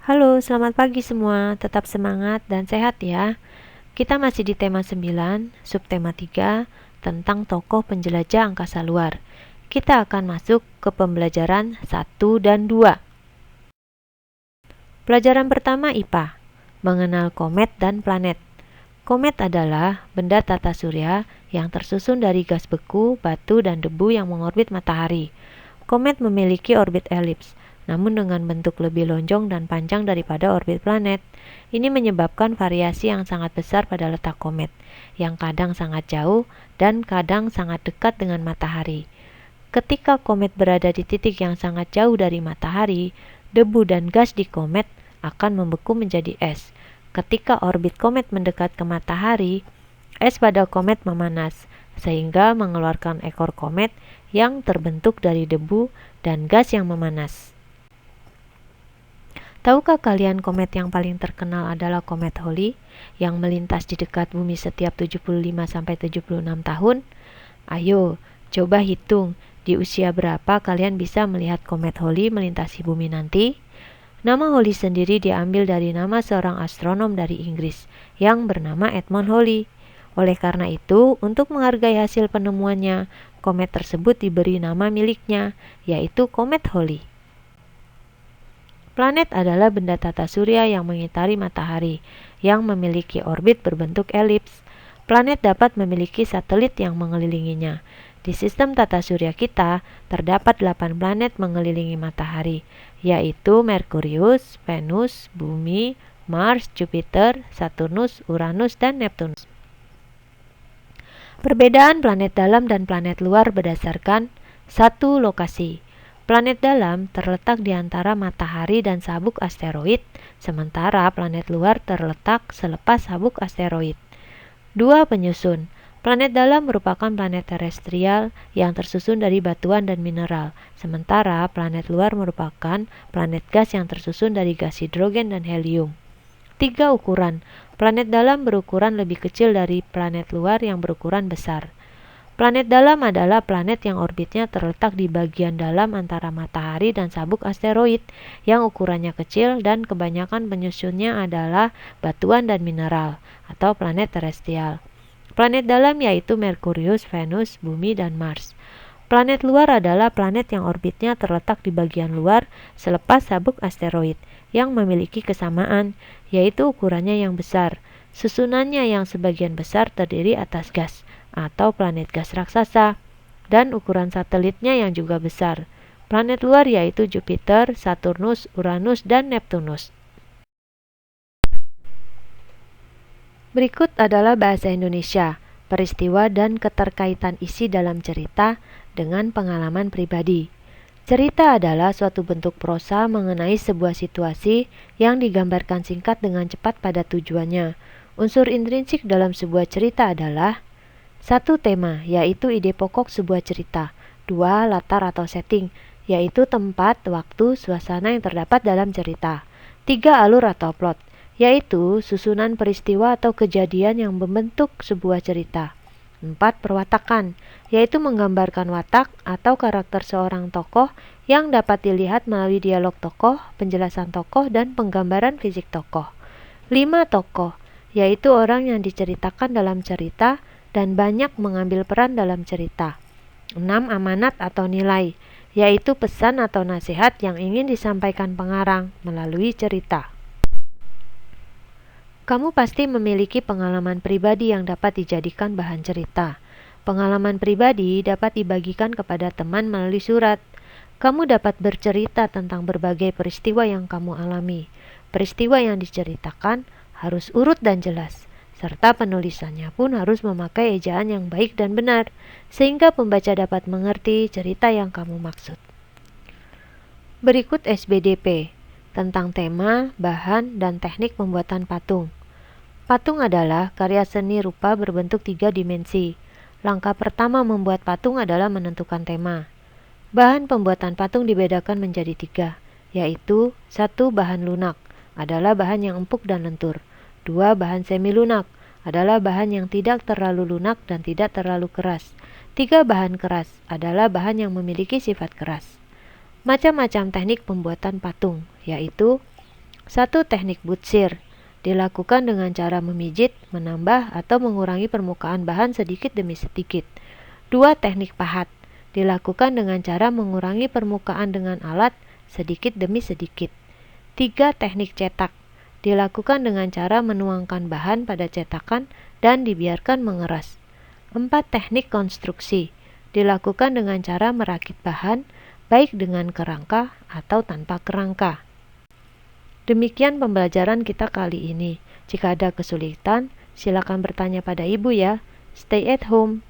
Halo, selamat pagi semua. Tetap semangat dan sehat ya. Kita masih di tema 9, subtema 3, tentang tokoh penjelajah angkasa luar. Kita akan masuk ke pembelajaran 1 dan 2. Pelajaran pertama IPA, mengenal komet dan planet. Komet adalah benda tata surya yang tersusun dari gas beku, batu, dan debu yang mengorbit matahari. Komet memiliki orbit elips, namun dengan bentuk lebih lonjong dan panjang daripada orbit planet. Ini menyebabkan variasi yang sangat besar pada letak komet, yang kadang sangat jauh dan kadang sangat dekat dengan matahari. Ketika komet berada di titik yang sangat jauh dari matahari, debu dan gas di komet akan membeku menjadi es. Ketika orbit komet mendekat ke matahari, es pada komet memanas, sehingga mengeluarkan ekor komet yang terbentuk dari debu dan gas yang memanas. Tahukah kalian komet yang paling terkenal adalah komet Halley yang melintas di dekat bumi setiap 75-76 tahun? Ayo, coba hitung di usia berapa kalian bisa melihat komet Halley melintasi bumi nanti? Nama Halley sendiri diambil dari nama seorang astronom dari Inggris yang bernama Edmund Halley. Oleh karena itu, untuk menghargai hasil penemuannya, komet tersebut diberi nama miliknya, yaitu komet Halley. Planet adalah benda tata surya yang mengitari matahari, yang memiliki orbit berbentuk elips. Planet dapat memiliki satelit yang mengelilinginya. Di sistem tata surya kita, terdapat 8 planet mengelilingi matahari, yaitu Merkurius, Venus, Bumi, Mars, Jupiter, Saturnus, Uranus, dan Neptunus. Perbedaan planet dalam dan planet luar berdasarkan satu lokasi. Planet dalam terletak di antara matahari dan sabuk asteroid, sementara planet luar terletak selepas sabuk asteroid. 2. Penyusun. Planet dalam merupakan planet terestrial yang tersusun dari batuan dan mineral, sementara planet luar merupakan planet gas yang tersusun dari gas hidrogen dan helium. 3. Ukuran. Planet dalam berukuran lebih kecil dari planet luar yang berukuran besar. Planet dalam adalah planet yang orbitnya terletak di bagian dalam antara matahari dan sabuk asteroid, yang ukurannya kecil dan kebanyakan penyusunnya adalah batuan dan mineral, atau planet terestrial. Planet dalam yaitu Merkurius, Venus, Bumi, dan Mars. Planet luar adalah planet yang orbitnya terletak di bagian luar selepas sabuk asteroid, yang memiliki kesamaan, yaitu ukurannya yang besar. Susunannya yang sebagian besar terdiri atas gas, atau planet gas raksasa, dan ukuran satelitnya yang juga besar. Planet luar yaitu Jupiter, Saturnus, Uranus, dan Neptunus. Berikut adalah bahasa Indonesia, peristiwa dan keterkaitan isi dalam cerita dengan pengalaman pribadi. Cerita adalah suatu bentuk prosa mengenai sebuah situasi yang digambarkan singkat dengan cepat pada tujuannya. Unsur intrinsik dalam sebuah cerita adalah: 1. Tema, yaitu ide pokok sebuah cerita. 2. Latar atau setting, yaitu tempat, waktu, suasana yang terdapat dalam cerita. 3. Alur atau plot, yaitu susunan peristiwa atau kejadian yang membentuk sebuah cerita. 4. Perwatakan, yaitu menggambarkan watak atau karakter seorang tokoh yang dapat dilihat melalui dialog tokoh, penjelasan tokoh, dan penggambaran fisik tokoh. 5. Tokoh, yaitu orang yang diceritakan dalam cerita dan banyak mengambil peran dalam cerita. 6. Amanat atau nilai, yaitu pesan atau nasihat yang ingin disampaikan pengarang melalui cerita. Kamu pasti memiliki pengalaman pribadi yang dapat dijadikan bahan cerita. Pengalaman pribadi dapat dibagikan kepada teman melalui surat. Kamu dapat bercerita tentang berbagai peristiwa yang kamu alami. Peristiwa yang diceritakan harus urut dan jelas, serta penulisannya pun harus memakai ejaan yang baik dan benar, sehingga pembaca dapat mengerti cerita yang kamu maksud. Berikut SBDP tentang tema, bahan, dan teknik pembuatan patung. Patung adalah karya seni rupa berbentuk 3 dimensi. Langkah pertama membuat patung adalah menentukan tema. Bahan pembuatan patung dibedakan menjadi 3, yaitu 1. Bahan lunak adalah bahan yang empuk dan lentur. 2. Bahan semi lunak adalah bahan yang tidak terlalu lunak dan tidak terlalu keras. 3. Bahan keras adalah bahan yang memiliki sifat keras. Macam-macam teknik pembuatan patung, yaitu 1. Teknik butsir dilakukan dengan cara memijit, menambah, atau mengurangi permukaan bahan sedikit demi sedikit. 2. Teknik pahat dilakukan dengan cara mengurangi permukaan dengan alat sedikit demi sedikit. 3. Teknik cetak dilakukan dengan cara menuangkan bahan pada cetakan dan dibiarkan mengeras. 4. Teknik konstruksi dilakukan dengan cara merakit bahan baik dengan kerangka atau tanpa kerangka. Demikian pembelajaran kita kali ini. Jika ada kesulitan, silakan bertanya pada ibu ya. Stay at home.